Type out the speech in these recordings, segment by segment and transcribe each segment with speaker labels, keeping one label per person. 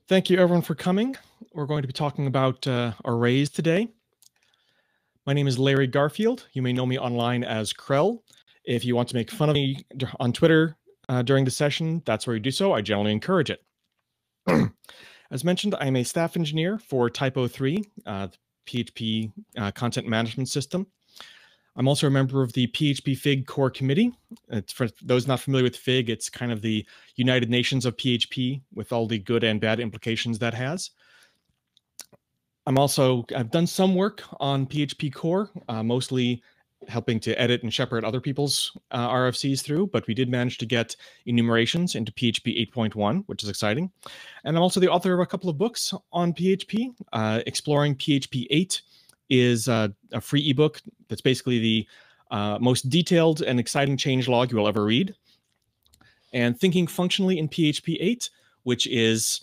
Speaker 1: Thank you everyone for coming. We're going to be talking about arrays today. My name is Larry Garfield. You may know me online as Krell. If you want to make fun of me on Twitter during the session, that's where you do so. I generally encourage it. As mentioned, I'm a staff engineer for Typo3, PHP content management system. I'm also a member of the PHPFig core committee. For those not familiar with Fig, it's kind of the United Nations of PHP with all the good and bad implications that has. I've done some work on PHP core, mostly helping to edit and shepherd other people's RFCs through, but we did manage to get enumerations into PHP 8.1, which is exciting. And I'm also the author of a couple of books on PHP. Exploring PHP 8 is a free ebook that's basically the most detailed and exciting changelog you will ever read. And Thinking Functionally in PHP 8, which is,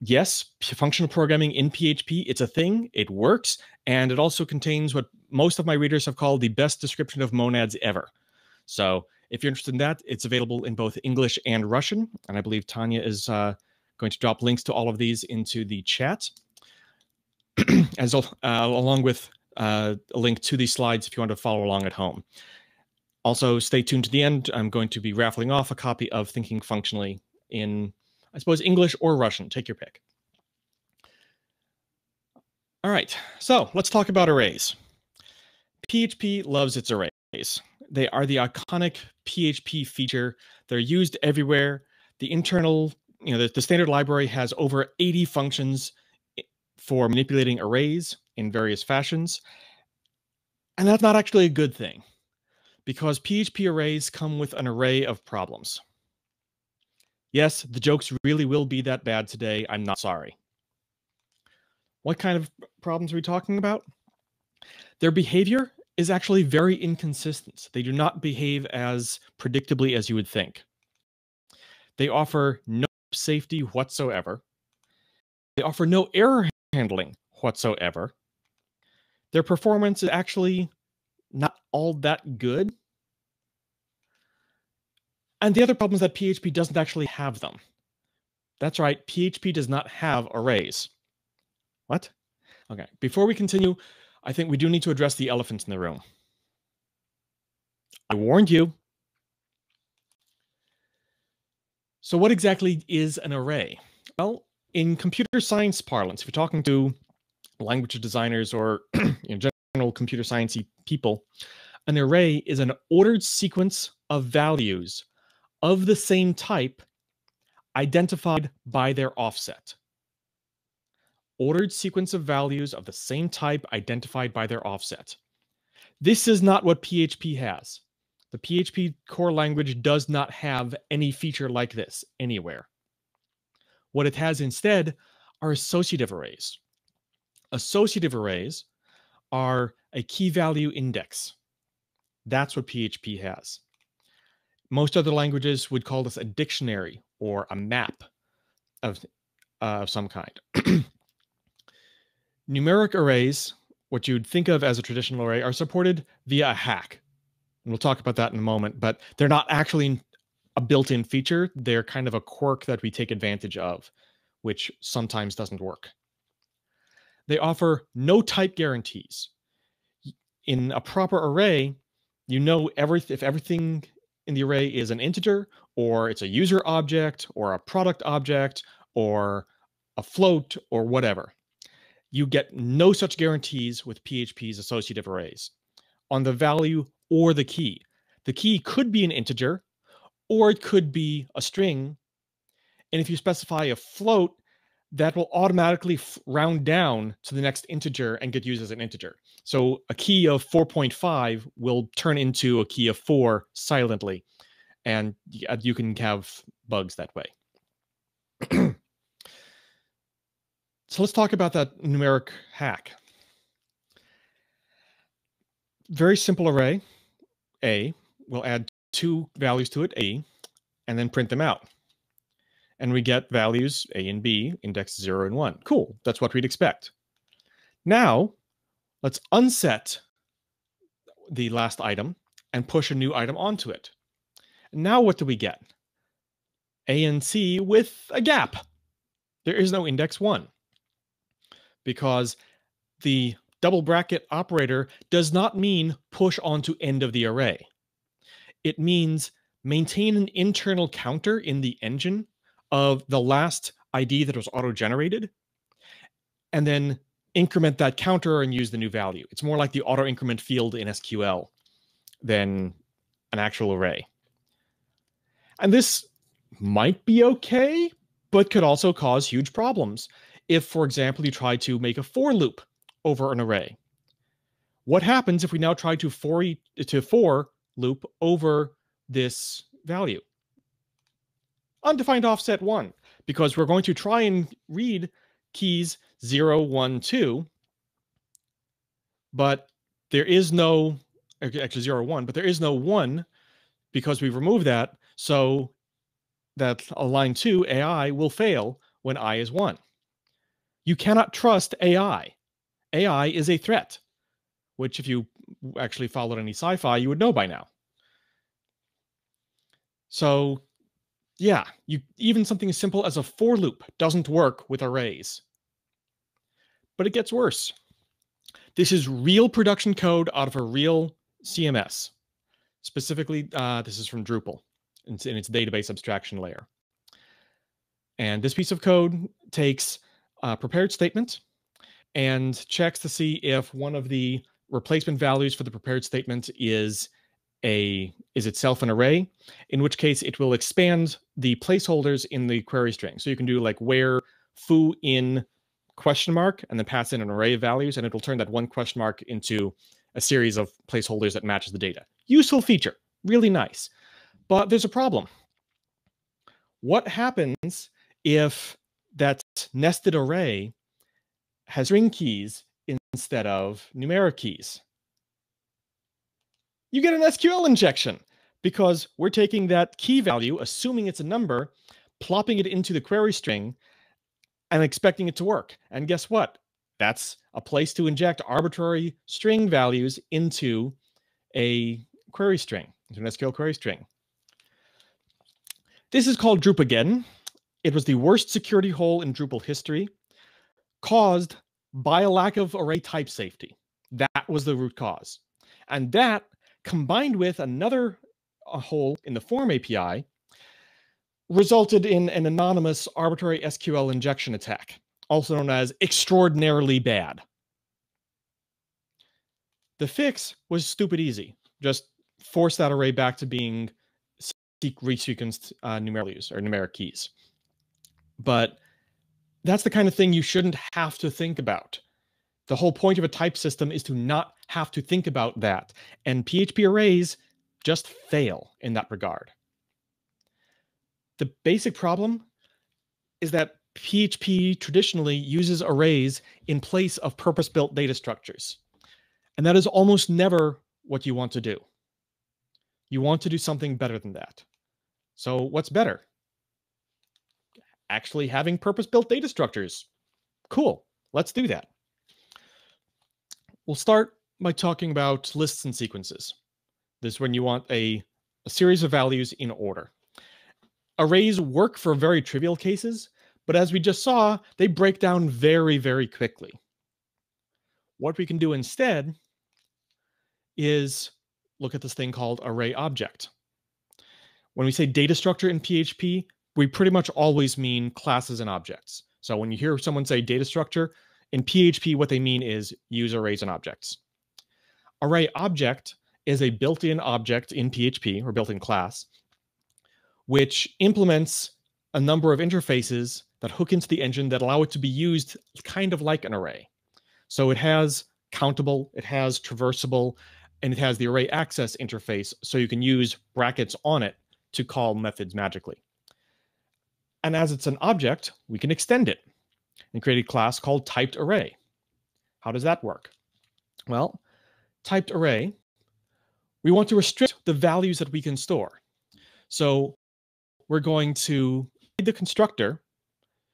Speaker 1: yes, functional programming in PHP. It's a thing, it works, and it also contains what most of my readers have called the best description of monads ever. So if you're interested in that, it's available in both English and Russian, and I believe Tanya is going to drop links to all of these into the chat, along with a link to these slides if you want to follow along at home. Also, stay tuned to the end. I'm going to be raffling off a copy of Thinking Functionally in, I suppose, English or Russian. Take your pick. All right, so let's talk about arrays. PHP loves its arrays. They are the iconic PHP feature. They're used everywhere. The internal, the standard library has over 80 functions for manipulating arrays in various fashions. And that's not actually a good thing, because PHP arrays come with an array of problems. Yes, the jokes really will be that bad today. I'm not sorry. What kind of problems are we talking about? Their behavior is actually very inconsistent. They do not behave as predictably as you would think. They offer no safety whatsoever. They offer no error handling whatsoever. Their performance is actually not all that good. And the other problem is that PHP doesn't actually have them. That's right, PHP does not have arrays. What? Okay, before we continue, I think we do need to address the elephant in the room. I warned you. So what exactly is an array? Well, in computer science parlance, if you're talking to language designers or general computer sciencey people, an array is an ordered sequence of values of the same type identified by their offset. Ordered sequence of values of the same type identified by their offset. This is not what PHP has. The PHP core language does not have any feature like this anywhere. What it has instead are associative arrays. Associative arrays are a key value index. That's what PHP has. Most other languages would call this a dictionary or a map of some kind. Numeric arrays, what you'd think of as a traditional array, are supported via a hack. And we'll talk about that in a moment, but they're not actually a built-in feature. They're kind of a quirk that we take advantage of, which sometimes doesn't work. They offer no type guarantees. In a proper array, you know if everything in the array is an integer, or it's a user object, or a product object, or a float, or whatever. You get no such guarantees with PHP's associative arrays on the value or the key. The key could be an integer, or it could be a string. And if you specify a float, that will automatically round down to the next integer and get used as an integer. So a key of 4.5 will turn into a key of 4 silently, and you can have bugs that way. So let's talk about that numeric hack. Very simple array, A, we'll add 2 values to it, A, and then print them out. And we get values A and B, index 0 and 1. Cool, that's what we'd expect. Now, let's unset the last item and push a new item onto it. Now what do we get? A and C with a gap. There is no index 1 because the double bracket operator does not mean push onto end of the array. It means maintain an internal counter in the engine of the last ID that was auto-generated, and then increment that counter and use the new value. It's more like the auto-increment field in SQL than an actual array. And this might be okay, but could also cause huge problems. If, for example, you try to make a for loop over an array. What happens if we now try to for loop over this value? Undefined offset 1, because we're going to try and read keys 0, 1, 2, but there is no, actually 0, 1, but there is no 1 because we remove that, so that line 2, AI, will fail when I is 1. You cannot trust AI. AI is a threat, which if you actually followed any sci-fi, you would know by now. So yeah, even something as simple as a for loop doesn't work with arrays. But it gets worse. This is real production code out of a real CMS. Specifically, this is from Drupal. It's in its database abstraction layer. And this piece of code takes a prepared statement and checks to see if one of the replacement values for the prepared statement is itself an array, in which case it will expand the placeholders in the query string. So you can do like where foo in question mark and then pass in an array of values, and it will turn that one question mark into a series of placeholders that matches the data. Useful feature, really nice. But there's a problem. What happens if that nested array has string keys instead of numeric keys? You get an SQL injection because we're taking that key value, assuming it's a number, plopping it into the query string, and expecting it to work. And guess what? That's a place to inject arbitrary string values into a query string, into an SQL query string. This is called Drupageddon. It was the worst security hole in Drupal history, caused by a lack of array type safety. That was the root cause. And that, combined with another hole in the form API, resulted in an anonymous arbitrary SQL injection attack, also known as extraordinarily bad. The fix was stupid easy. Just force that array back to being resequenced numeric keys. But that's the kind of thing you shouldn't have to think about. The whole point of a type system is to not have to think about that. And PHP arrays just fail in that regard. The basic problem is that PHP traditionally uses arrays in place of purpose-built data structures. And that is almost never what you want to do. You want to do something better than that. So what's better? Actually having purpose-built data structures. Cool, let's do that. We'll start by talking about lists and sequences. This is when you want a series of values in order. Arrays work for very trivial cases, but as we just saw, they break down very, very quickly. What we can do instead is look at this thing called array object. When we say data structure in PHP, we pretty much always mean classes and objects. So when you hear someone say data structure, in PHP, what they mean is use arrays and objects. Array object is a built-in object in PHP, or built-in class, which implements a number of interfaces that hook into the engine that allow it to be used kind of like an array. So it has countable, it has traversable, and it has the array access interface, so you can use brackets on it to call methods magically. And as it's an object, we can extend it and create a class called typed array. How does that work? Well, typed array, we want to restrict the values that we can store. So we're going to read the constructor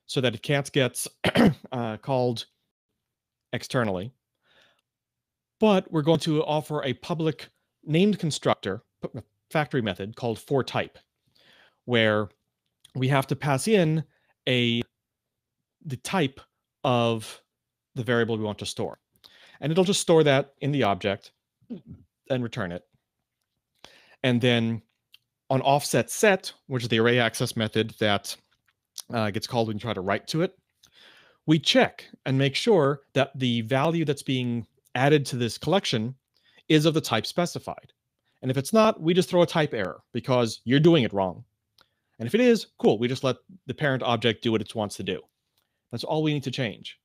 Speaker 1: so that it can't get called externally. But we're going to offer a public named constructor, factory method called forType, where we have to pass in a the type of the variable we want to store. And it'll just store that in the object and return it. And then on offset set, which is the array access method that gets called when you try to write to it, we check and make sure that the value that's being added to this collection is of the type specified. And if it's not, we just throw a type error because you're doing it wrong. And if it is, cool, we just let the parent object do what it wants to do. That's all we need to change.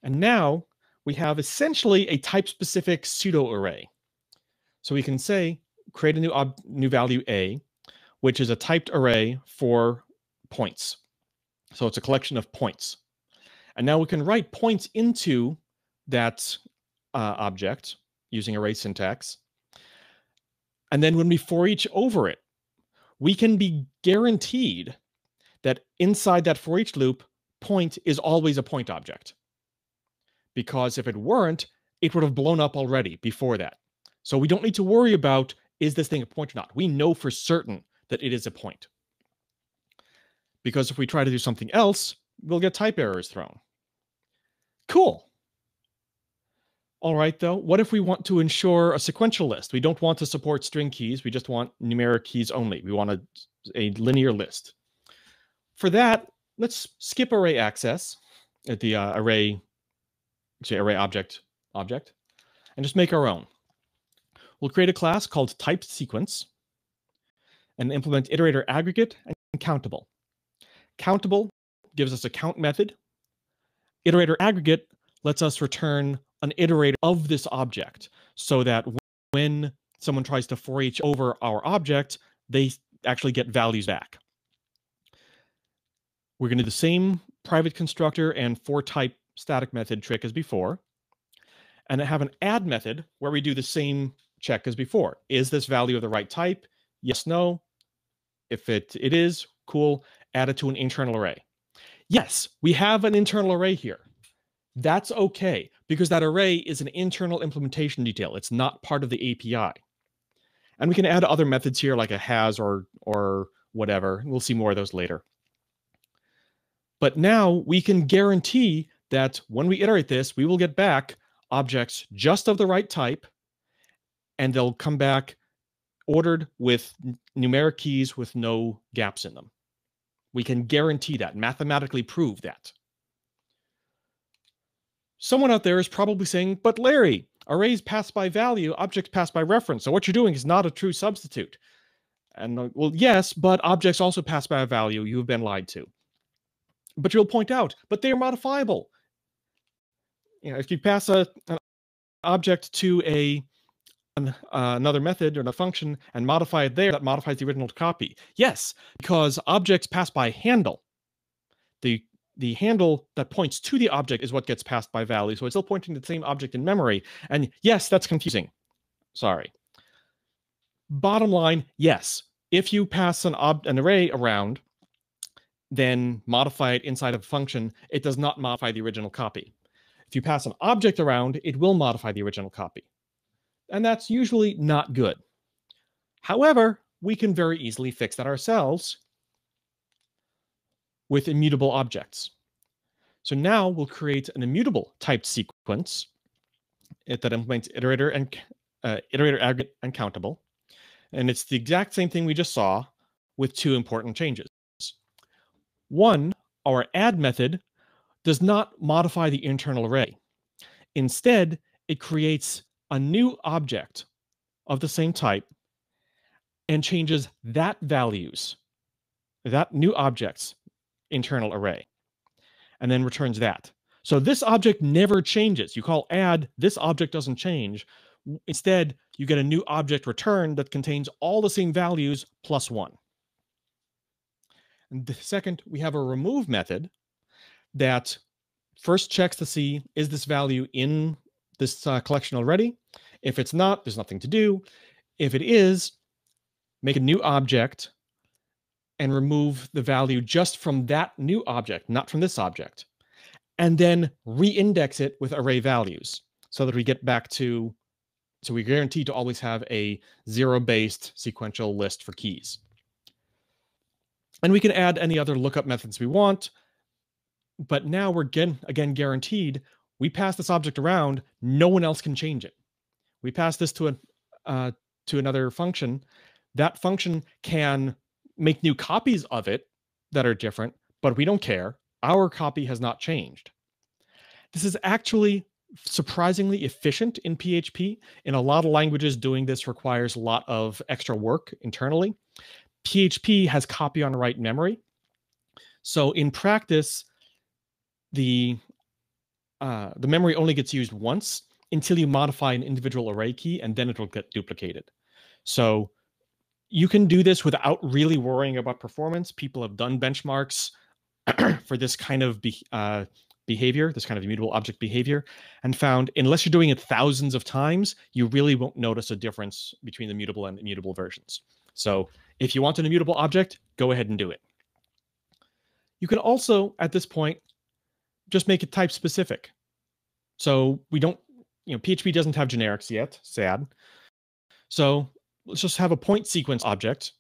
Speaker 1: And now we have essentially a type-specific pseudo-array. So we can say, create a new value A, which is a typed array for points. So it's a collection of points. And now we can write points into that object using array syntax. And then when we for each over it, we can be guaranteed that inside that for each loop, point is always a point object. Because if it weren't, it would have blown up already before that. So we don't need to worry about, is this thing a point or not? We know for certain that it is a point. Because if we try to do something else, we'll get type errors thrown. Cool. All right, though, what if we want to ensure a sequential list? We don't want to support string keys. We just want numeric keys only. We want a linear list. For that, let's skip array access at the array object, and just make our own. We'll create a class called typed sequence and implement iterator aggregate and countable. Countable gives us a count method. Iterator aggregate lets us return an iterator of this object so that when someone tries to for each over our object, they actually get values back. We're going to do the same private constructor and for type static method trick as before, and have an add method where we do the same check as before. Is this value of the right type? Yes, no. If it is, cool, add it to an internal array. Yes, we have an internal array here. That's okay, because that array is an internal implementation detail. It's not part of the API. And we can add other methods here like a has or whatever. We'll see more of those later. But now we can guarantee that when we iterate this, we will get back objects just of the right type, and they'll come back ordered with numeric keys with no gaps in them. We can guarantee that, mathematically prove that. Someone out there is probably saying, but Larry, arrays pass by value, objects pass by reference. So what you're doing is not a true substitute. And well, yes, but objects also pass by a value. You've been lied to. But you'll point out, but they are modifiable. You know, if you pass an object to another method or a function and modify it there, that modifies the original copy. Yes, because objects pass by handle. The handle that points to the object is what gets passed by value. So it's still pointing to the same object in memory. And yes, that's confusing. Sorry. Bottom line, yes. If you pass an array around, then modify it inside of a function, it does not modify the original copy. If you pass an object around, it will modify the original copy. And that's usually not good. However, we can very easily fix that ourselves with immutable objects. So now we'll create an immutable typed sequence that implements iterator aggregate and countable. And it's the exact same thing we just saw with two important changes. One, our add method does not modify the internal array. Instead, it creates a new object of the same type and changes that new object's internal array, and then returns that. So this object never changes. You call add, this object doesn't change. Instead, you get a new object returned that contains all the same values plus 1. And the second, we have a remove method that first checks to see, is this value in this collection already? If it's not, there's nothing to do. If it is, make a new object and remove the value just from that new object, not from this object. And then re-index it with array values so that we get back to, so we guarantee to always have a zero-based sequential list for keys. And we can add any other lookup methods we want. But now we're again guaranteed, we pass this object around, no one else can change it. We pass this to another function. That function can make new copies of it that are different, but we don't care. Our copy has not changed. This is actually surprisingly efficient in PHP. In a lot of languages, doing this requires a lot of extra work internally. PHP has copy on write memory. So in practice, the memory only gets used once until you modify an individual array key, and then it'll get duplicated. So you can do this without really worrying about performance. People have done benchmarks for this kind of behavior, this kind of immutable object behavior, and found unless you're doing it thousands of times, you really won't notice a difference between the mutable and immutable versions. So if you want an immutable object, go ahead and do it. You can also, at this point, just make it type specific. So we don't, PHP doesn't have generics yet, sad. So let's just have a point sequence object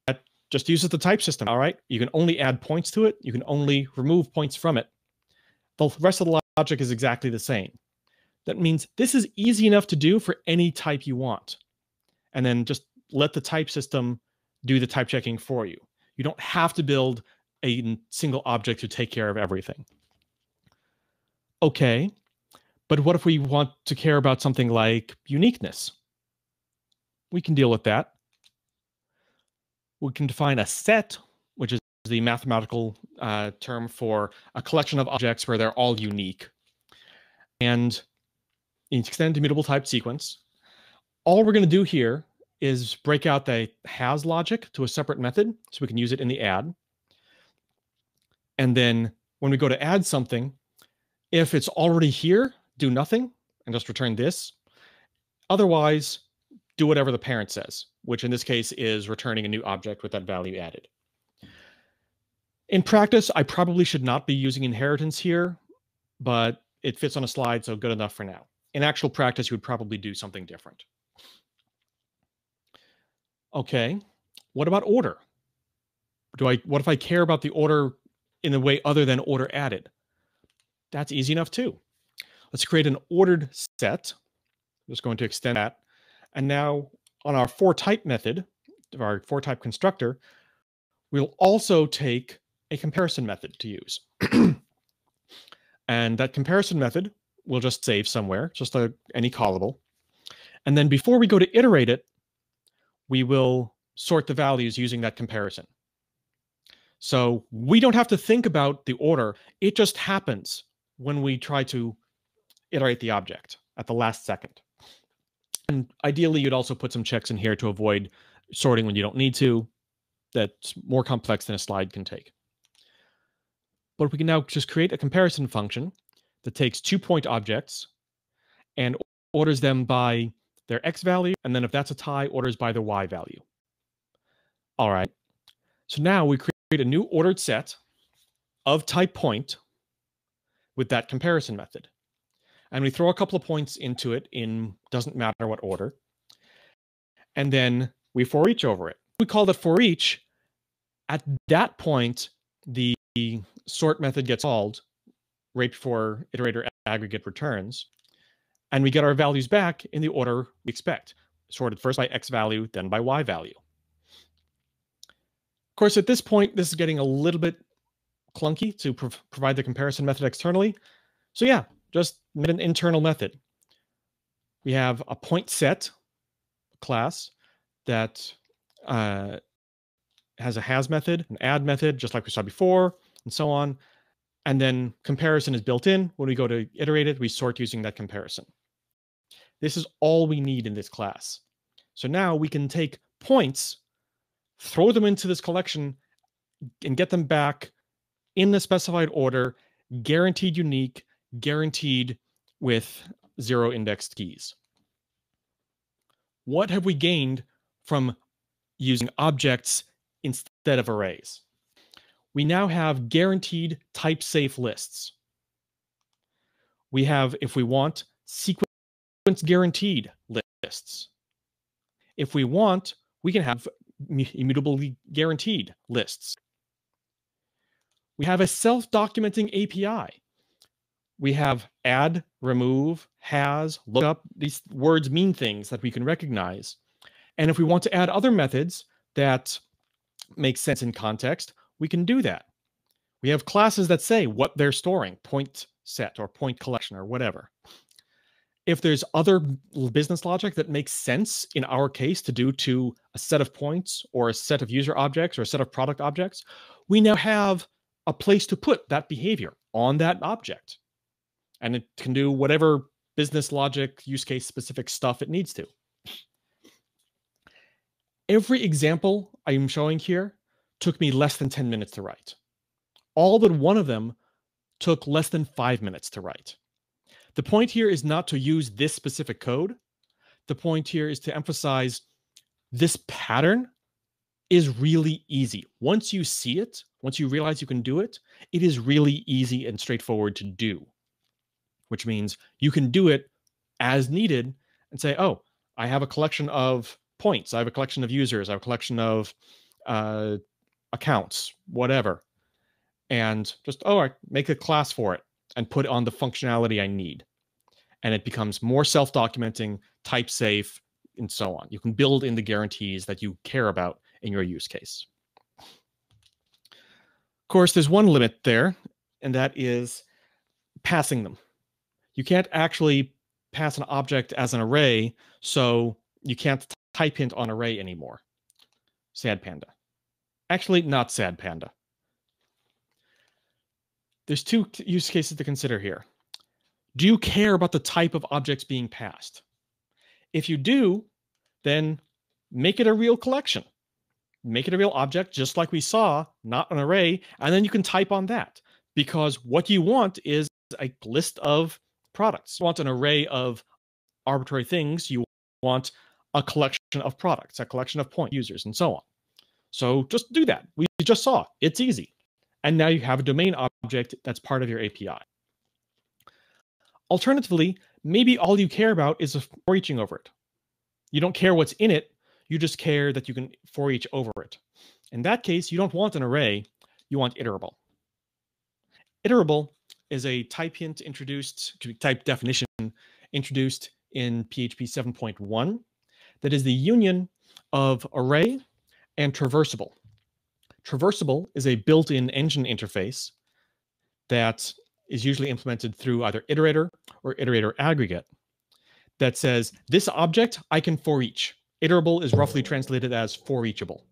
Speaker 1: that just uses the type system, all right? You can only add points to it. You can only remove points from it. The rest of the logic is exactly the same. That means this is easy enough to do for any type you want. And then just let the type system do the type checking for you. You don't have to build a single object to take care of everything. Okay, but what if we want to care about something like uniqueness? We can deal with that. We can define a set, which is the mathematical term for a collection of objects where they're all unique. And extend immutable type sequence. All we're going to do here is break out the has logic to a separate method so we can use it in the add. And then when we go to add something, if it's already here, do nothing and just return this. Otherwise, do whatever the parent says, which in this case is returning a new object with that value added. In practice, I probably should not be using inheritance here, but it fits on a slide, so good enough for now. In actual practice, you would probably do something different. Okay, what about order? What if I care about the order in a way other than order added? That's easy enough too. Let's create an ordered set. I'm just going to extend that. And now on our forType method, our forType constructor, we'll also take a comparison method to use. And that comparison method we'll just save somewhere, just any callable. And then before we go to iterate it, we will sort the values using that comparison. So we don't have to think about the order. It just happens when we try to iterate the object at the last second. And ideally, you'd also put some checks in here to avoid sorting when you don't need to. That's more complex than a slide can take. But we can now just create a comparison function that takes 2 point objects and orders them by their x value, and then if that's a tie, orders by their y value. All right. So now we create a new ordered set of type point with that comparison method. And we throw a couple of points into it in doesn't matter what order. And then we for each over it. We call it for each. At that point, the sort method gets called right before iterator aggregate returns. And we get our values back in the order we expect, sorted first by x value, then by y value. Of course, at this point, this is getting a little bit clunky to provide the comparison method externally. So yeah, just make an internal method. We have a point set class that has a has method, an add method, just like we saw before, and so on. And then comparison is built in. When we go to iterate it, we sort using that comparison. This is all we need in this class. So now we can take points, throw them into this collection, and get them back in the specified order, guaranteed unique, guaranteed with 0 indexed keys. What have we gained from using objects instead of arrays? We now have guaranteed type-safe lists. We have, if we want, sequence guaranteed lists. If we want, we can have immutably guaranteed lists. We have a self-documenting API. We have add, remove, has, lookup. These words mean things that we can recognize. And if we want to add other methods that make sense in context, we can do that. We have classes that say what they're storing, point set or point collection or whatever. If there's other business logic that makes sense in our case to do to a set of points or a set of user objects or a set of product objects, we now have a place to put that behavior on that object. And it can do whatever business logic, use case specific stuff it needs to. Every example I'm showing here took me less than 10 minutes to write. All but one of them took less than 5 minutes to write. The point here is not to use this specific code. The point here is to emphasize this pattern is really easy. Once you see it, once you realize you can do it, it is really easy and straightforward to do, which means you can do it as needed and say, oh, I have a collection of points. I have a collection of users. I have a collection of accounts, whatever. And just, oh, I make a class for it and put on the functionality I need. And it becomes more self-documenting, type safe, and so on. You can build in the guarantees that you care about in your use case. Of course, there's one limit there, and that is passing them. You can't actually pass an object as an array, so you can't type hint on array anymore. Sad panda. Actually, not sad panda. There's two use cases to consider here. Do you care about the type of objects being passed? If you do, then make it a real collection. Make it a real object, just like we saw, not an array, and then you can type on that. Because what you want is a list of products. You want an array of arbitrary things. You want a collection of products, a collection of point users, and so on. So just do that. We just saw. It's easy. And now you have a domain object that's part of your API. Alternatively, maybe all you care about is for eaching over it. You don't care what's in it. You just care that you can for each over it. In that case, you don't want an array. You want iterable. Iterable is a type hint introduced, type definition introduced in PHP 7.1 that is the union of array and traversable. Traversable is a built-in engine interface that is usually implemented through either iterator or iterator aggregate that says, this object I can for each. Iterable is roughly translated as for eachable.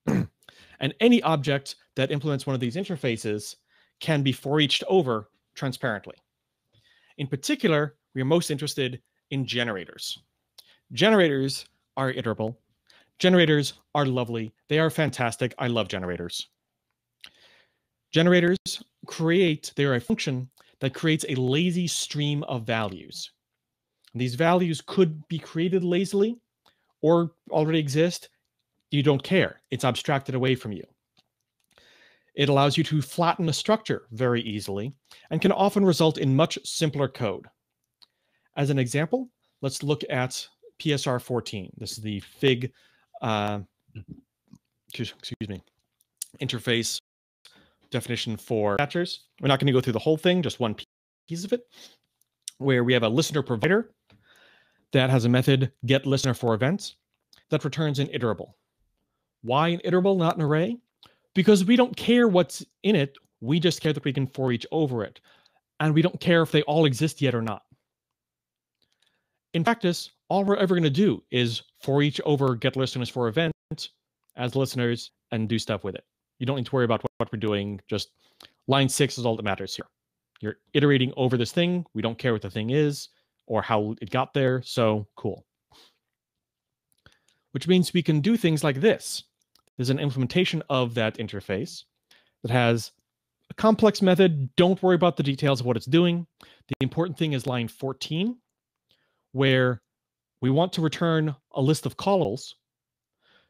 Speaker 1: And any object that implements one of these interfaces can be for eached over transparently. In particular, we are most interested in generators. Generators are iterable. Generators are lovely. They are fantastic. I love generators. Generators they're a function that creates a lazy stream of values. These values could be created lazily or already exist. You don't care. It's abstracted away from you. It allows you to flatten a structure very easily and can often result in much simpler code. As an example, let's look at PSR 14. This is the Fig interface definition for catchers. We're not going to go through the whole thing, just one piece of it, where we have a listener provider that has a method getListenerForEvents that returns an iterable. Why an iterable, not an array? Because we don't care what's in it. We just care that we can for each over it. And we don't care if they all exist yet or not. In practice, all we're ever going to do is for each over getListenersForEvent as listeners and do stuff with it. You don't need to worry about what we're doing. Just line 6 is all that matters here. You're iterating over this thing. We don't care what the thing is or how it got there. So cool. Which means we can do things like this. There's an implementation of that interface that has a complex method. Don't worry about the details of what it's doing. The important thing is line 14, where we want to return a list of callables.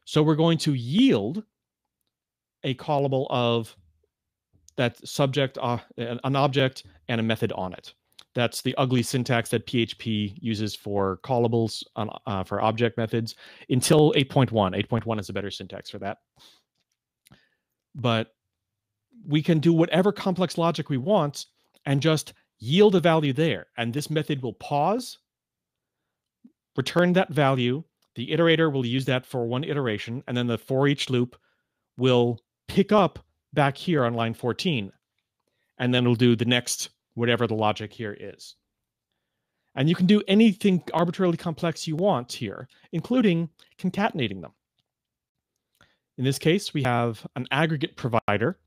Speaker 1: So we're going to yield a callable of that subject, an object, and a method on it. That's the ugly syntax that PHP uses for callables for object methods until 8.1. 8.1 is a better syntax for that. But we can do whatever complex logic we want and just yield a value there. And this method will pause, return that value. The iterator will use that for one iteration, and then the for each loop will pick up back here on line 14. And then it'll do the next whatever the logic here is. And you can do anything arbitrarily complex you want here, including concatenating them. In this case, we have an aggregate provider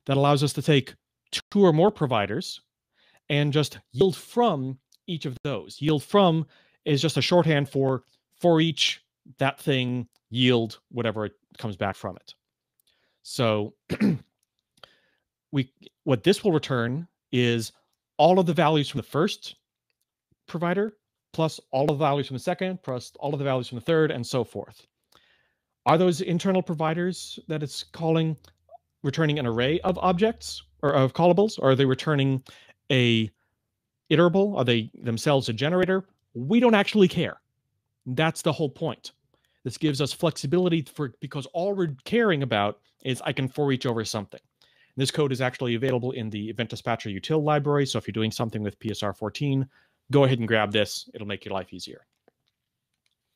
Speaker 1: that allows us to take two or more providers and just yield from each of those. Yield from is just a shorthand for each that thing yield whatever it comes back from it. So what this will return is all of the values from the first provider plus all of the values from the second plus all of the values from the third and so forth. Are those internal providers that it's calling returning an array of objects or of callables? Or are they returning a iterable? Are they themselves a generator? We don't actually care. That's the whole point. This gives us flexibility because all we're caring about is I can for each over something. This code is actually available in the Event Dispatcher util library. So if you're doing something with PSR 14, go ahead and grab this. It'll make your life easier.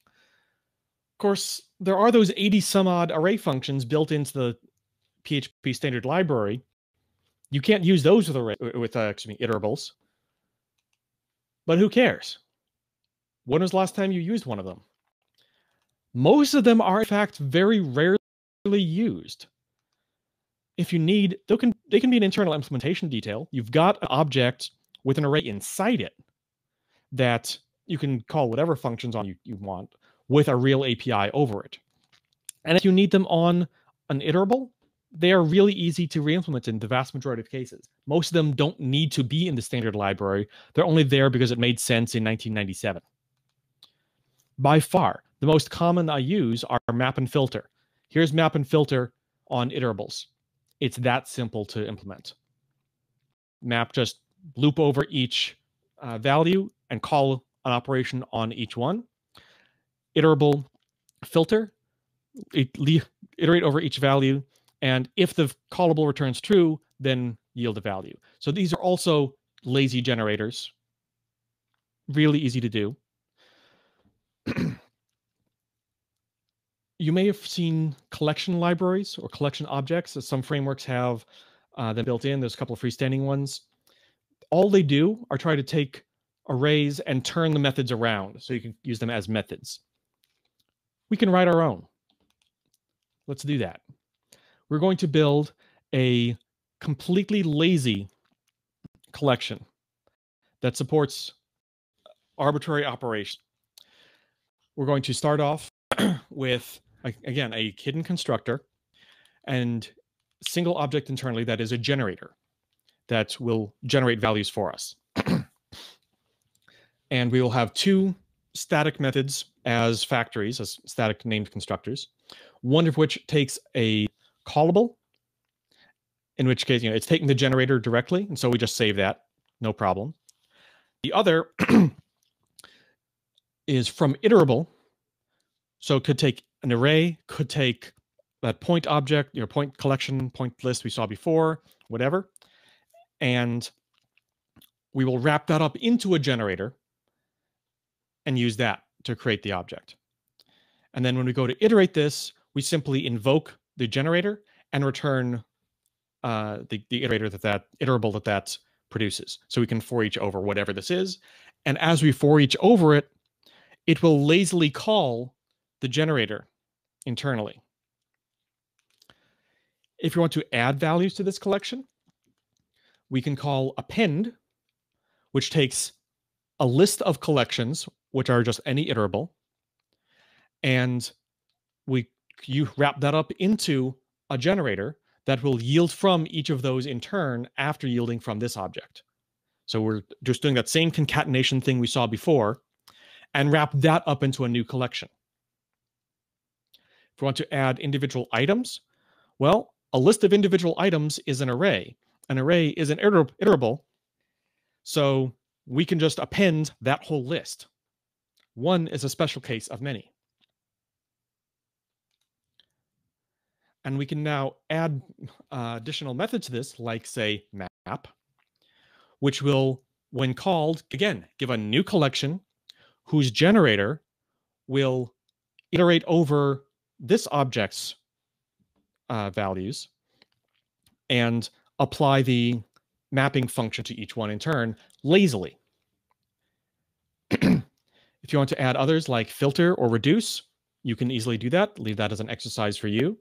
Speaker 1: Of course, there are those 80 some odd array functions built into the PHP standard library. You can't use those with iterables. But who cares? When was the last time you used one of them? Most of them are, in fact, very rarely used. If you need, they can be an internal implementation detail. You've got an object with an array inside it that you can call whatever functions on you want with a real API over it. And if you need them on an iterable, they are really easy to re-implement in the vast majority of cases. Most of them don't need to be in the standard library. They're only there because it made sense in 1997. By far, the most common I use are map and filter. Here's map and filter on iterables. It's that simple to implement. Map, just loop over each value and call an operation on each one. Iterable filter, iterate over each value, and if the callable returns true, then yield a value. So these are also lazy generators. Really easy to do. You may have seen collection libraries or collection objects, as some frameworks have them built in. There's a couple of freestanding ones. All they do are try to take arrays and turn the methods around so you can use them as methods. We can write our own. Let's do that. We're going to build a completely lazy collection that supports arbitrary operations. We're going to start off with, again, a hidden constructor and single object internally that is a generator that will generate values for us. And we will have two static methods as factories, as static named constructors, one of which takes a callable, in which case, it's taking the generator directly, and so we just save that, no problem. The other is from iterable, so it could take an array, could take that point object, point collection, point list we saw before, whatever, and we will wrap that up into a generator and use that to create the object. And then when we go to iterate this, we simply invoke the generator and return the iterator that iterable that produces. So we can for each over whatever this is. And as we for each over it, it will lazily call the generator internally. If you want to add values to this collection, we can call append, which takes a list of collections, which are just any iterable, and you wrap that up into a generator that will yield from each of those in turn after yielding from this object. So we're just doing that same concatenation thing we saw before and wrap that up into a new collection. If we want to add individual items, well, a list of individual items is an array. An array is an iterable, so we can just append that whole list. One is a special case of many. And we can now add additional methods to this, like say map, which will, when called, again, give a new collection whose generator will iterate over this object's values and apply the mapping function to each one in turn lazily. If you want to add others like filter or reduce, you can easily do that. Leave that as an exercise for you.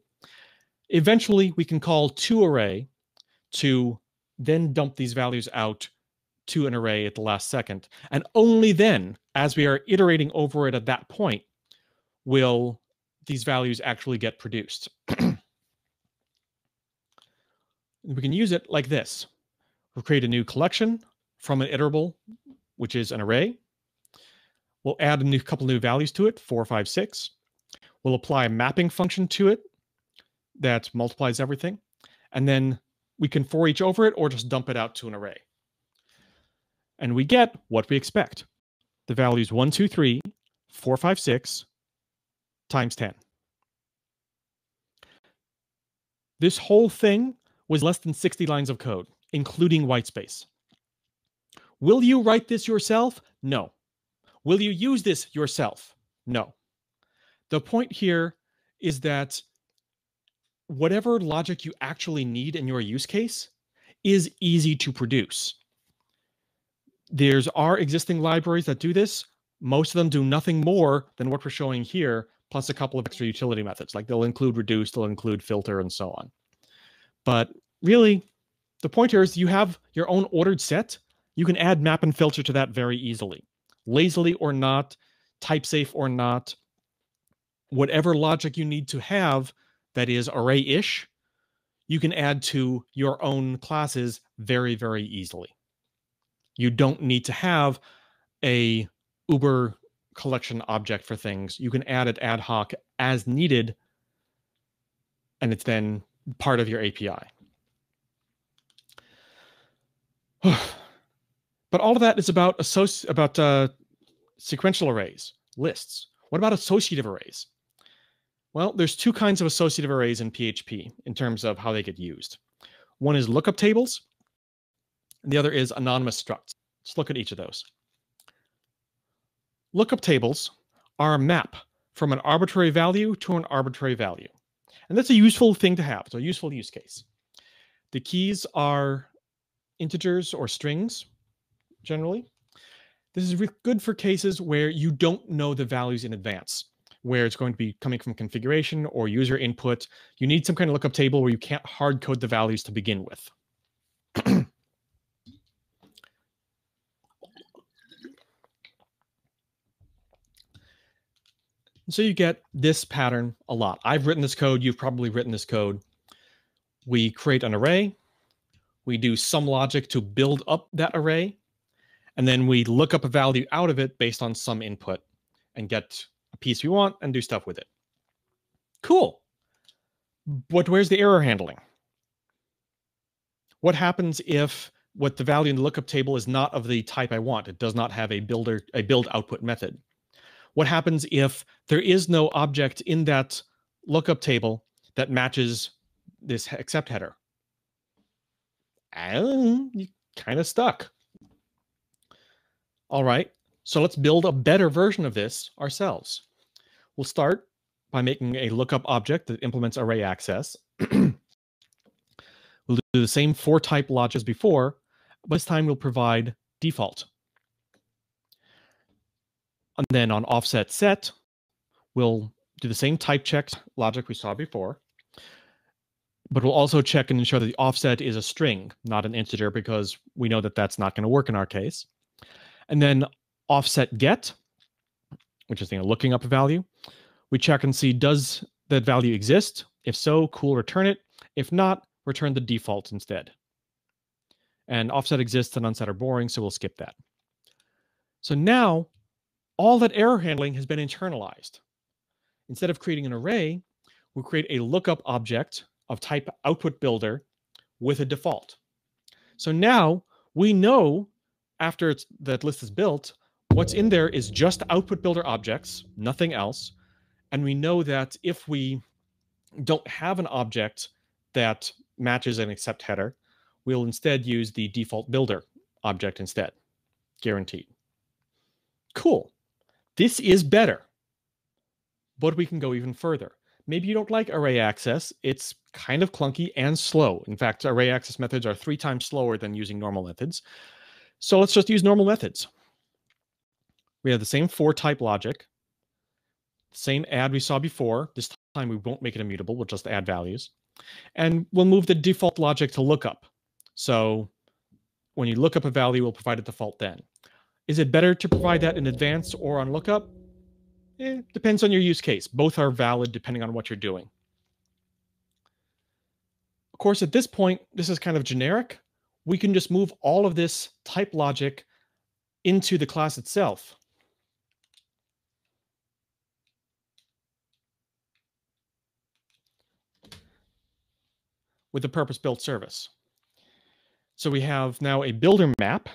Speaker 1: Eventually, we can call toArray to then dump these values out to an array at the last second. And only then, as we are iterating over it at that point, will these values actually get produced. We can use it like this. We'll create a new collection from an iterable, which is an array. We'll add a couple new values to it, 4, 5, 6. We'll apply a mapping function to it that multiplies everything. And then we can for each over it or just dump it out to an array. And we get what we expect. The values 1, 2, 3, 4, 5, 6 times 10. This whole thing was less than 60 lines of code, including whitespace. Will you write this yourself? No. Will you use this yourself? No. The point here is that whatever logic you actually need in your use case is easy to produce. There are existing libraries that do this. Most of them do nothing more than what we're showing here, plus a couple of extra utility methods. Like they'll include reduce, they'll include filter, and so on. But really, the point here is you have your own ordered set. You can add map and filter to that very easily. Lazily or not, type safe or not, whatever logic you need to have that is array-ish, you can add to your own classes very, very easily. You don't need to have a uber collection object for things. You can add it ad hoc as needed, and it's then part of your API. But all of that is about sequential arrays, lists. What about associative arrays? Well, there's two kinds of associative arrays in PHP in terms of how they get used. One is lookup tables, and the other is anonymous structs. Let's look at each of those. Lookup tables are a map from an arbitrary value to an arbitrary value. And that's a useful thing to have. It's a useful use case. The keys are integers or strings, generally. This is good for cases where you don't know the values in advance, where it's going to be coming from configuration or user input. You need some kind of lookup table where you can't hard code the values to begin with. So you get this pattern a lot. I've written this code. You've probably written this code. We create an array. We do some logic to build up that array. And then we look up a value out of it based on some input and get a piece we want and do stuff with it. Cool. But where's the error handling? What happens if what the value in the lookup table is not of the type I want? It does not have a build output method. What happens if there is no object in that lookup table that matches this except header? And you're kind of stuck. All right, so let's build a better version of this ourselves. We'll start by making a lookup object that implements array access. We'll do the same for type logic as before, but this time we'll provide default. And then on offset set, we'll do the same type check logic we saw before, but we'll also check and ensure that the offset is a string, not an integer, because we know that that's not going to work in our case. And then offset get, which is looking up a value. We check and see, does that value exist? If so, cool, return it. If not, return the default instead. And offset exists and unset are boring, so we'll skip that. So now, all that error handling has been internalized. Instead of creating an array, we'll create a lookup object of type output builder with a default. So now we know, after that list is built, what's in there is just output builder objects, nothing else. And we know that if we don't have an object that matches an accept header, we'll instead use the default builder object instead. Guaranteed. Cool. This is better. But we can go even further. Maybe you don't like array access. It's kind of clunky and slow. In fact, array access methods are 3 times slower than using normal methods. So let's just use normal methods. We have the same for type logic, same add we saw before. This time we won't make it immutable. We'll just add values. And we'll move the default logic to lookup. So when you look up a value, we'll provide a default then. Is it better to provide that in advance or on lookup? Depends on your use case. Both are valid depending on what you're doing. Of course, at this point, this is kind of generic. We can just move all of this type logic into the class itself. With the purpose-built service. So we have now a builder map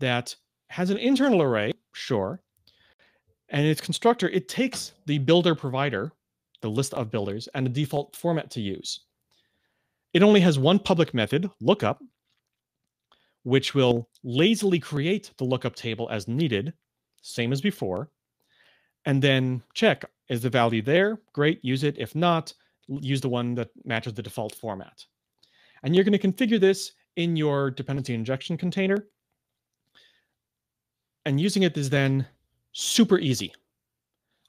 Speaker 1: that has an internal array, sure, and its constructor, it takes the builder provider, the list of builders, and the default format to use. It only has one public method, lookup, which will lazily create the lookup table as needed, same as before, and then check, is the value there? Great, use it. If not, use the one that matches the default format. And you're going to configure this in your dependency injection container. And using it is then super easy.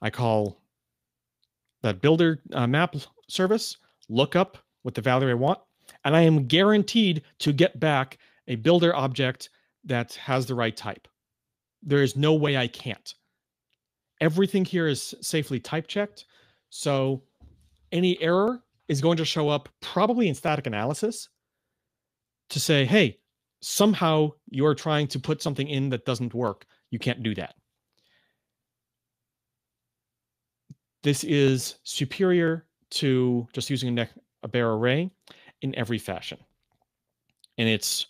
Speaker 1: I call that builder map service, lookup with the value I want, and I am guaranteed to get back a builder object that has the right type. There is no way I can't. Everything here is safely type checked, so any error is going to show up probably in static analysis to say, hey, somehow you're trying to put something in that doesn't work. You can't do that. This is superior to just using a bare array in every fashion. And it's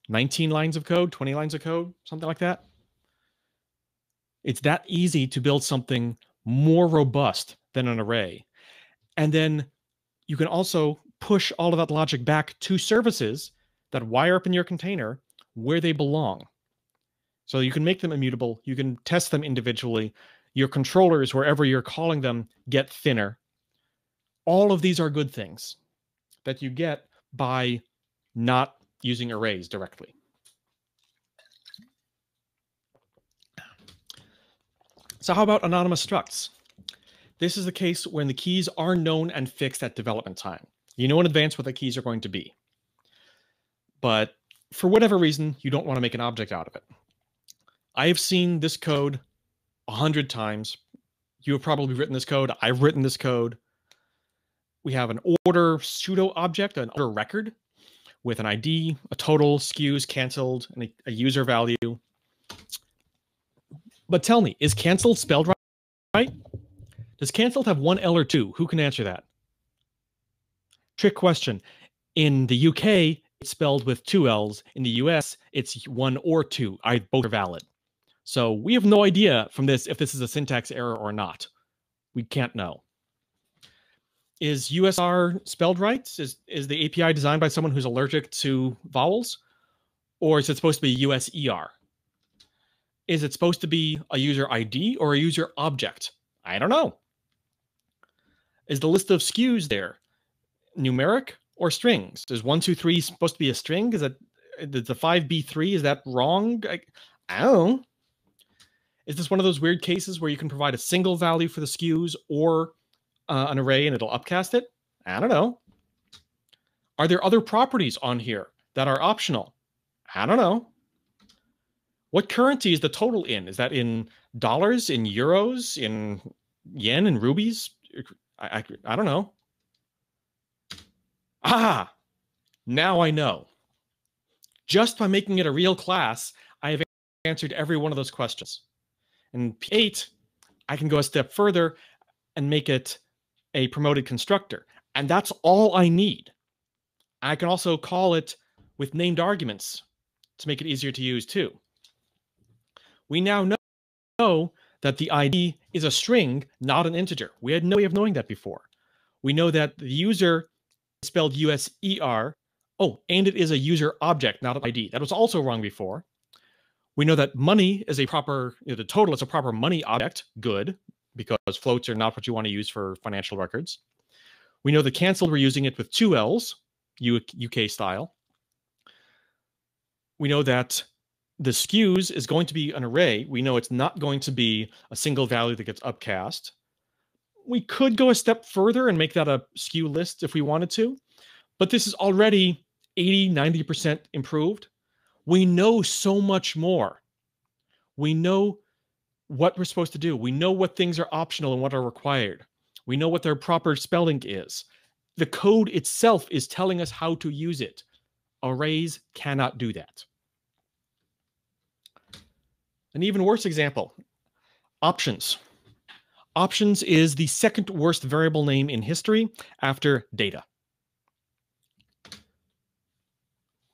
Speaker 1: 19 lines of code, 20 lines of code, something like that. It's that easy to build something more robust than an array. And then you can also push all of that logic back to services that wire up in your container where they belong. So you can make them immutable. You can test them individually. Your controllers, wherever you're calling them, get thinner. All of these are good things that you get by not using arrays directly. So how about anonymous structs? This is the case when the keys are known and fixed at development time. You know in advance what the keys are going to be. But for whatever reason, you don't want to make an object out of it. I have seen this code 100 times. You have probably written this code. I've written this code. We have an order pseudo object, an order record with an ID, a total, skews, canceled, and a user value. But tell me, is canceled spelled right? Does canceled have one L or two? Who can answer that? Trick question. In the UK, it's spelled with 2 L's. In the US, it's 1 or 2. Both are valid. So we have no idea from this if this is a syntax error or not. We can't know. Is USR spelled right? Is the API designed by someone who's allergic to vowels? Or is it supposed to be USER? Is it supposed to be a user ID or a user object? I don't know. Is the list of skews there numeric or strings? Is 1, 2, 3 supposed to be a string? Is that the 5B3? Is that wrong? I don't know. Is this one of those weird cases where you can provide a single value for the skews or an array and it'll upcast it? I don't know. Are there other properties on here that are optional? I don't know. What currency is the total in? Is that in dollars, in euros, in yen, in rubies? I don't know. Ah, now I know. Just by making it a real class, I have answered every one of those questions. In P8, I can go a step further and make it a promoted constructor. And that's all I need. I can also call it with named arguments to make it easier to use too. We now know that the ID is a string, not an integer. We had no way of knowing that before. We know that the user is spelled USER. Oh, and it is a user object, not an ID. That was also wrong before. We know that money is a proper, the total is a proper money object, good, because floats are not what you want to use for financial records. We know the canceled, we're using it with two L's, UK style. We know that the skews is going to be an array. We know it's not going to be a single value that gets upcast. We could go a step further and make that a skew list if we wanted to, but this is already 80, 90% improved. We know so much more. We know what we're supposed to do. We know what things are optional and what are required. We know what their proper spelling is. The code itself is telling us how to use it. Arrays cannot do that. An even worse example, options. Options is the second worst variable name in history after data.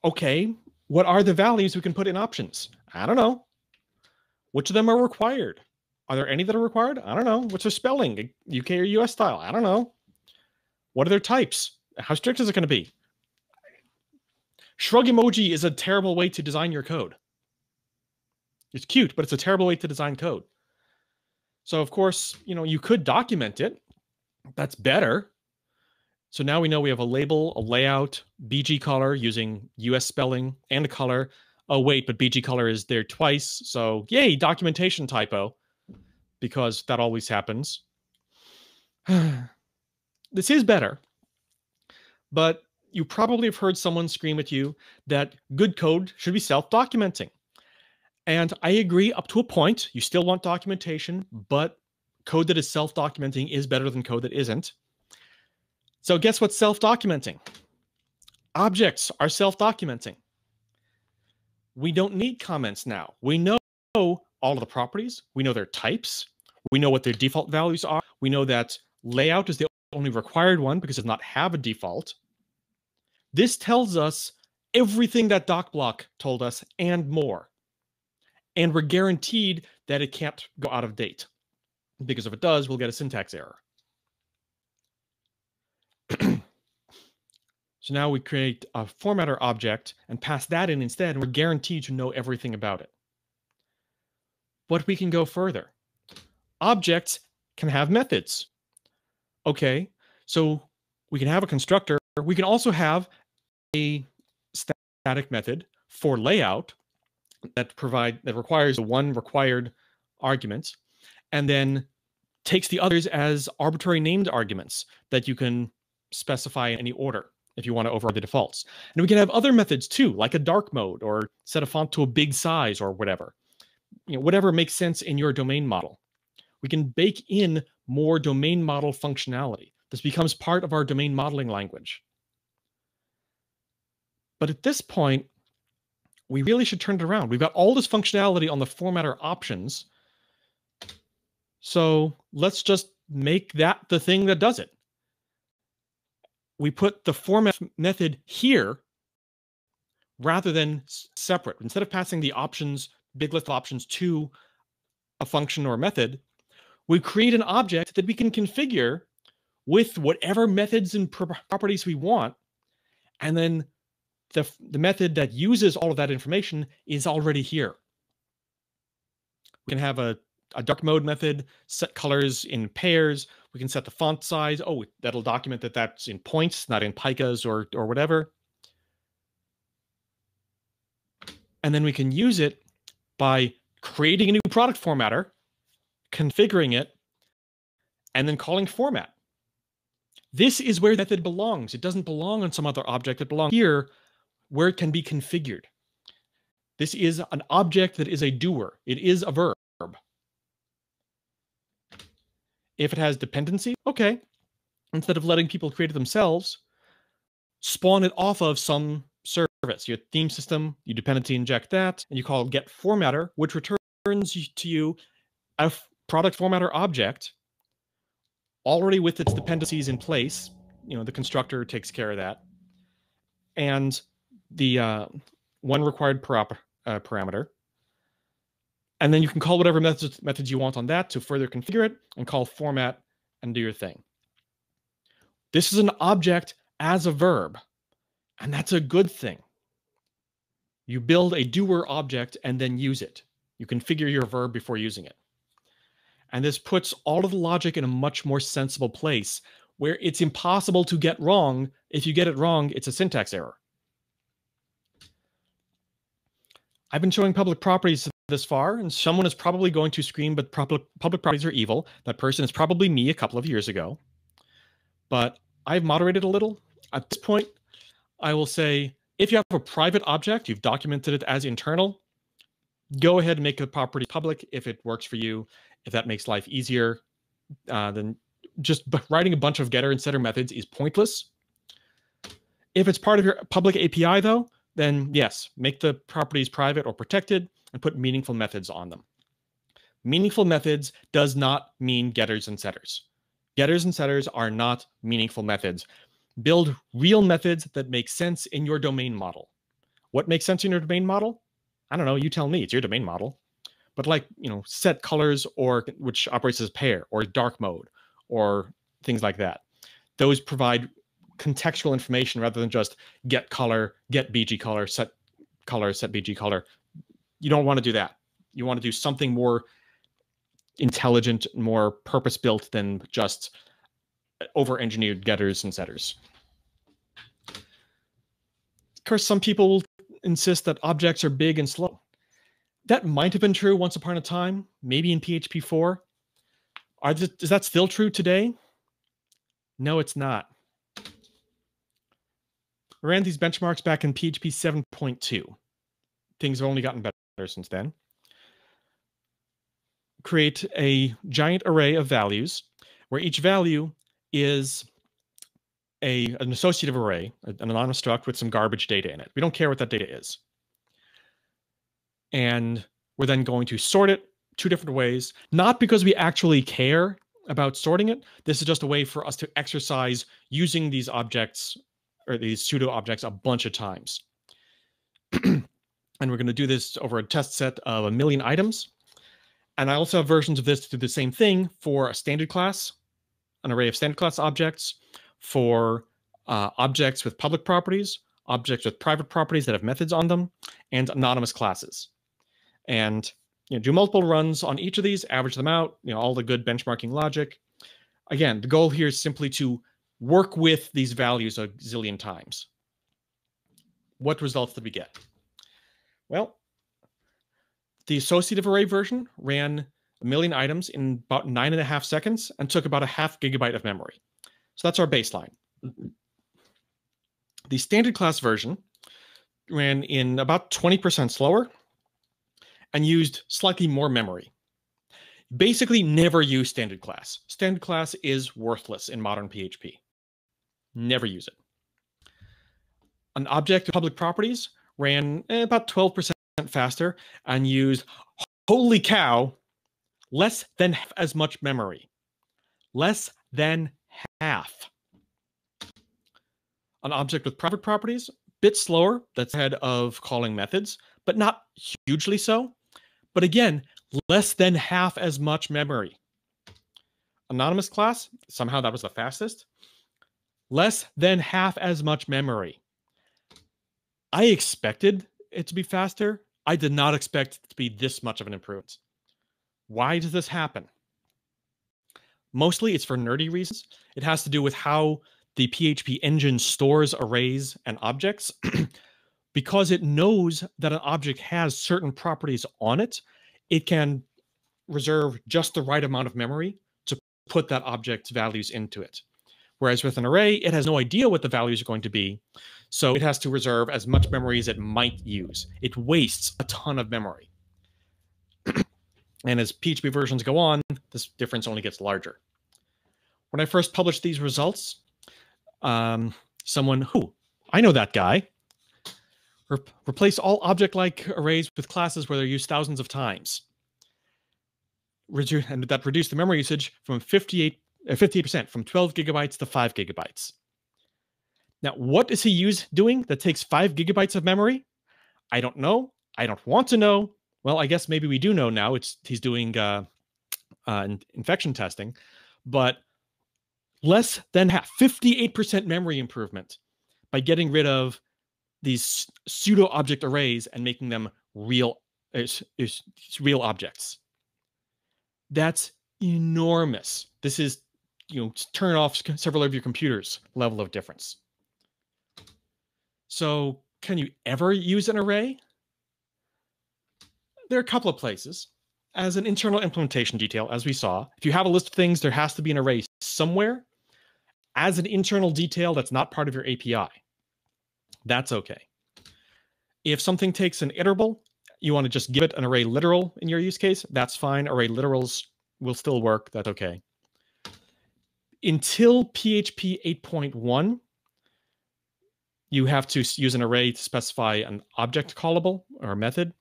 Speaker 1: Okay, what are the values we can put in options? I don't know. Which of them are required? Are there any that are required? I don't know. What's their spelling? UK or US style? I don't know. What are their types? How strict is it going to be? Shrug emoji is a terrible way to design your code. It's cute, but it's a terrible way to design code. So of course, you could document it. That's better. So now we know we have a label, a layout, BG color using US spelling and a color. Oh wait, but BG color is there twice. So yay, documentation typo, because that always happens. This is better, but you probably have heard someone scream at you that good code should be self-documenting. And I agree up to a point. You still want documentation, but code that is self-documenting is better than code that isn't. So guess what's self-documenting? Objects are self-documenting. We don't need comments now. We know all of the properties. We know their types. We know what their default values are. We know that layout is the only required one because it does not have a default. This tells us everything that docblock told us and more. And we're guaranteed that it can't go out of date, because if it does, we'll get a syntax error. So now we create a formatter object and pass that in instead, and we're guaranteed to know everything about it. But we can go further. Objects can have methods. Okay, so we can have a constructor. We can also have a static method for layout that requires the one required argument, and then takes the others as arbitrary named arguments that you can specify in any order if you want to override the defaults. And we can have other methods too, like a dark mode or set a font to a big size or whatever. Whatever makes sense in your domain model. We can bake in more domain model functionality. This becomes part of our domain modeling language. But at this point, we really should turn it around. We've got all this functionality on the formatter options. So let's just make that the thing that does it. We put the format method here rather than separate. Instead of passing the options, big list of options to a function or a method, we create an object that we can configure with whatever methods and properties we want. And then the method that uses all of that information is already here. We can have a dark mode method, set colors in pairs. We can set the font size. Oh, that'll document that that's in points, not in picas or whatever. And then we can use it by creating a new product formatter, configuring it, and then calling format. This is where the method belongs. It doesn't belong on some other object. It belongs here where it can be configured. This is an object that is a doer. It is a verb. If it has dependency, okay. Instead of letting people create it themselves, spawn it off of some service. Your theme system, you dependency inject that, and you call get formatter, which returns to you a product formatter object already with its dependencies in place. The constructor takes care of that. And the one required parameter. And then you can call whatever methods you want on that to further configure it and call format and do your thing. This is an object as a verb, and that's a good thing. You build a doer object and then use it. You configure your verb before using it. And this puts all of the logic in a much more sensible place where it's impossible to get wrong. If you get it wrong, it's a syntax error. I've been showing public properties this far, and someone is probably going to scream, but public properties are evil. That person is probably me a couple of years ago. But I've moderated a little. At this point, I will say, if you have a private object, you've documented it as internal, go ahead and make the property public if it works for you. If that makes life easier, then just writing a bunch of getter and setter methods is pointless. If it's part of your public API, though, then yes, make the properties private or protected and put meaningful methods on them. Meaningful methods does not mean getters and setters. Getters and setters are not meaningful methods. Build real methods that make sense in your domain model. What makes sense in your domain model? I don't know, you tell me, it's your domain model. But like, set colors, or which operates as pair, or dark mode, or things like that. Those provide contextual information rather than just get color, get BG color, set BG color. You don't want to do that. You want to do something more intelligent, more purpose-built than just over-engineered getters and setters. Of course, some people will insist that objects are big and slow. That might have been true once upon a time, maybe in PHP 4. Is that still true today? No, it's not. I ran these benchmarks back in PHP 7.2. Things have only gotten better since then. Create a giant array of values where each value is an associative array, an anonymous struct with some garbage data in it. We don't care what that data is. And we're then going to sort it two different ways, not because we actually care about sorting it. This is just a way for us to exercise using these objects or these pseudo objects a bunch of times. And we're going to do this over a test set of 1 million items. And I also have versions of this to do the same thing for a standard class, an array of standard class objects, for objects with public properties, objects with private properties that have methods on them, and anonymous classes. And do multiple runs on each of these, average them out, all the good benchmarking logic. Again, the goal here is simply to work with these values a zillion times. What results did we get? Well, the associative array version ran 1 million items in about 9.5 seconds and took about 0.5 GB of memory. So that's our baseline. The standard class version ran in about 20% slower and used slightly more memory. Basically, never use standard class. Standard class is worthless in modern PHP. Never use it. An object with public properties ran about 12% faster and used, holy cow, less than half as much memory. Less than half. An object with private properties, bit slower, that's ahead of calling methods, but not hugely so. But again, less than half as much memory. Anonymous class, somehow that was the fastest. Less than half as much memory. I expected it to be faster. I did not expect it to be this much of an improvement. Why does this happen? Mostly it's for nerdy reasons. It has to do with how the PHP engine stores arrays and objects. Because it knows that an object has certain properties on it, it can reserve just the right amount of memory to put that object's values into it. Whereas with an array, it has no idea what the values are going to be, so it has to reserve as much memory as it might use. It wastes a ton of memory. And as PHP versions go on, this difference only gets larger. When I first published these results, someone, I know that guy, replace all object-like arrays with classes where they're used thousands of times. And that reduced the memory usage from 58%, from 12 gigabytes to 5 gigabytes. Now, what is he doing that takes 5 gigabytes of memory? I don't know. I don't want to know. Well, I guess maybe we do know now. He's doing infection testing. But less than half, 58% memory improvement by getting rid of these pseudo object arrays and making them real objects. That's enormous. This is, turn off several of your computers level of difference. So can you ever use an array? There are a couple of places. As an internal implementation detail, as we saw, if you have a list of things, there has to be an array somewhere. As an internal detail that's not part of your API, that's okay. If something takes an iterable, you want to just give it an array literal in your use case, that's fine. Array literals will still work. That's okay. Until PHP 8.1, you have to use an array to specify an object callable or a method.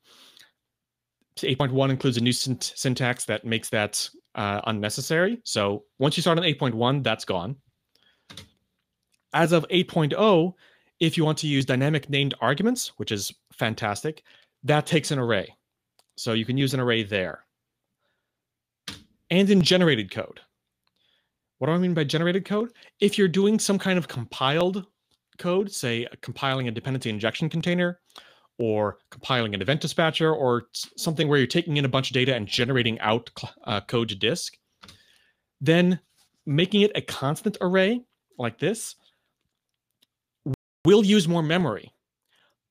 Speaker 1: 8.1 includes a new syntax that makes that unnecessary. So once you start on 8.1, that's gone. As of 8.0, if you want to use dynamic named arguments, which is fantastic, that takes an array. So you can use an array there. And in generated code. What do I mean by generated code? If you're doing some kind of compiled code, say compiling a dependency injection container, or compiling an event dispatcher, or something where you're taking in a bunch of data and generating out code to disk, then making it a constant array like this will use more memory.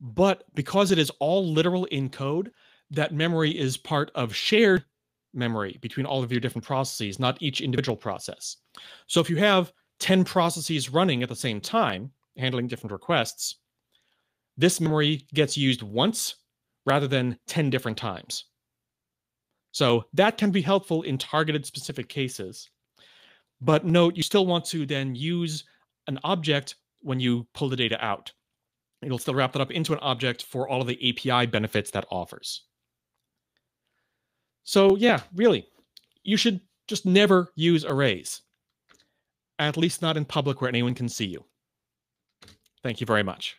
Speaker 1: But because it is all literal in code, that memory is part of shared memory between all of your different processes, not each individual process. So if you have 10 processes running at the same time, handling different requests, this memory gets used once rather than 10 different times. So that can be helpful in targeted specific cases. But note, you still want to then use an object when you pull the data out. It'll still wrap that up into an object for all of the API benefits that offers. So yeah, really, you should just never use arrays. At least not in public where anyone can see you. Thank you very much.